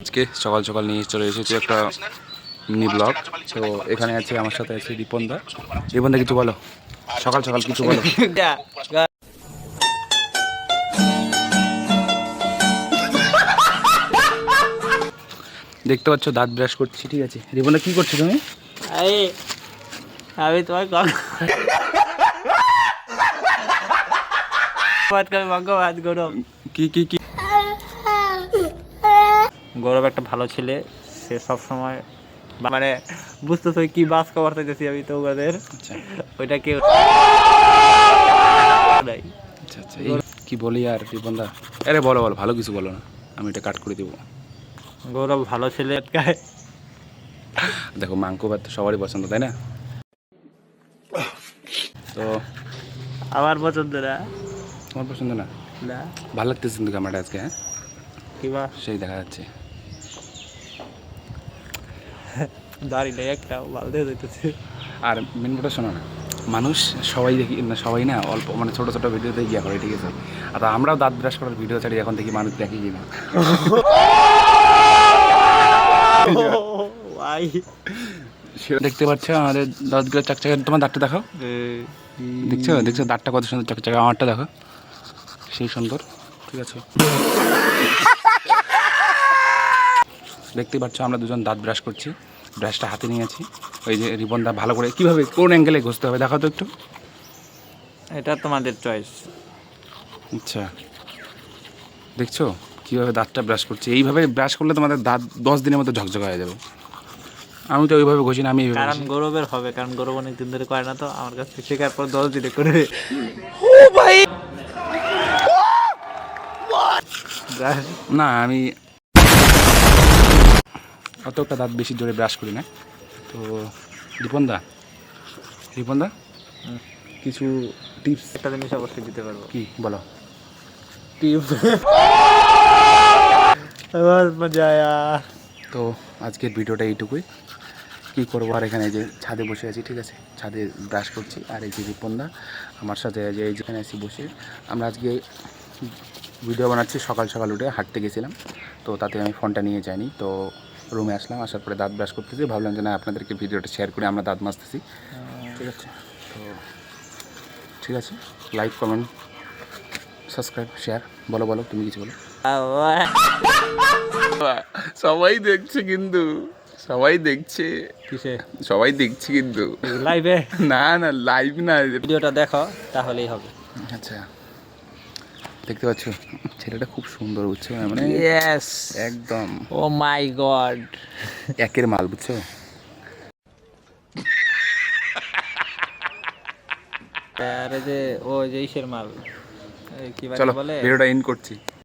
আজকে সকাল সকাল নিয়ে চলে এসেছি একটা মিনি ব্লগ। তো এখানে আছে আমার সাথে আছে রিপনদা। রিপনদা কিছু বলো, সকাল সকাল কিছু বলো। দেখতে পাচ্ছ দাঁত ব্রাশ করছি, ঠিক আছে। রিপনদা কি করছো তুমি? আমি তোমার গৌরব কি কি কি গৌরব একটা ভালো ছেলে, সে সব সময় মানে বুঝতেছো কি বাস কভার চাইতেছি আমি তো ওদের আচ্ছা ওইটা কেউ নাই। আচ্ছা আচ্ছা এই কি বলি আর রিপনদা, আরে বলো বলো, ভালো কিছু বলো না, আমি এটা কাট করে দেবো। গৌরব ভালো ছেলে। দেখো মাংস ভাত তো সবারই পছন্দ, তাই না? তো আমার পছন্দ না। তোমার পছন্দ না? না ভালো লাগতেছে কিন্তু ক্যামেরাটা আজকে, হ্যাঁ কিবা সেই দেখা যাচ্ছে। দাড়ি নেই একটা ভালো দেখে যাইতেছে। আর মেন কথা শোনো না, মানুষ সবাই দেখি না, সবাই না অল্প মানে ছোটো ছোটো ভিডিওতে গিয়া করে, ঠিক আছে। আর আমরাও দাঁত ব্রাশ করার ভিডিও ছাড়ি, এখন দেখি মানুষ দেখি কিনা। ভাই সেটা দেখতে পাচ্ছ আমাদের দাঁতগুলো চাকচাকা। তোমার দাঁতটা দেখো, দেখছো দেখছো দাঁতটা কত সুন্দর চাকচাকা। আমারটা দেখো, সেই সুন্দর, ঠিক আছে। দেখতে পাচ্ছ আমরা দুজন দাঁত ব্রাশ করছি, ব্রাশটা হাতে নিয়েছি। ওই যে রিবনদা ভালো করে কীভাবে কোন অ্যাঙ্গেলে ঘষতে হবে দেখাও তো একটু। এটা তোমাদের চয়েস। আচ্ছা দেখছো কীভাবে দাঁতটা ব্রাশ করছি, এইভাবে ব্রাশ করলে তোমাদের দাঁত 10 দিনের মধ্যে ঝকঝক হয়ে যাবে। আমি তো ওইভাবে ঘষি না, আমি এইভাবে কারণ ঘষি। গৌরবের হবে, কারণ গৌরব অনেক দিন ধরে করে না, তো আমার কাছ থেকে শেখার পর 10 দিনে করে। না আমি অত একটা দাঁত বেশি জোরে ব্রাশ করি না। তো রিপনদা রিপনদা কিছু টিপস একটা জিনিস অবশ্যই দিতে পারবো। কি বলো? টিপস মজা আয়া। তো আজকের ভিডিওটা এইটুকুই। কী করবো আর, এখানে যে ছাদে বসে আছি, ঠিক আছে, ছাদে ব্রাশ করছি। আর এই যে রিপনদা আমার সাথে যে এই যেখানে আছি বসে, আমরা আজকে ভিডিও বানাচ্ছি। সকাল সকাল উঠে হাঁটতে গেছিলাম, তো তাতে আমি ফোনটা নিয়ে যাইনি। তো রুমে আসলাম, আসার পরে দাঁত ব্রাশ করতেছি, ভাবলাম যে না আপনাদেরকে ভিডিওটা শেয়ার করে আমরা দাঁত মাজতেছি, ঠিক আছে। তো ঠিক আছে, লাইক কমেন্ট সাবস্ক্রাইব শেয়ার, বলো বলো তুমি কিছু বলো। সবাই দেখছে কিন্তু, সবাই দেখছে, কিসে সবাই দেখছি কিন্তু। লাইভে? না না লাইভ না। ভিডিওটা দেখো তাহলেই হবে। আচ্ছা দেখতে পাচ্ছ ছেলেটা খুব সুন্দর, বুঝছো, মানে ইয়েস একদম ও মাই গড একের মাল, বুঝছো। আরে যে ও যে ইসের মাল, এই কি চলো বলে ভিডিওটা এন্ড করছি।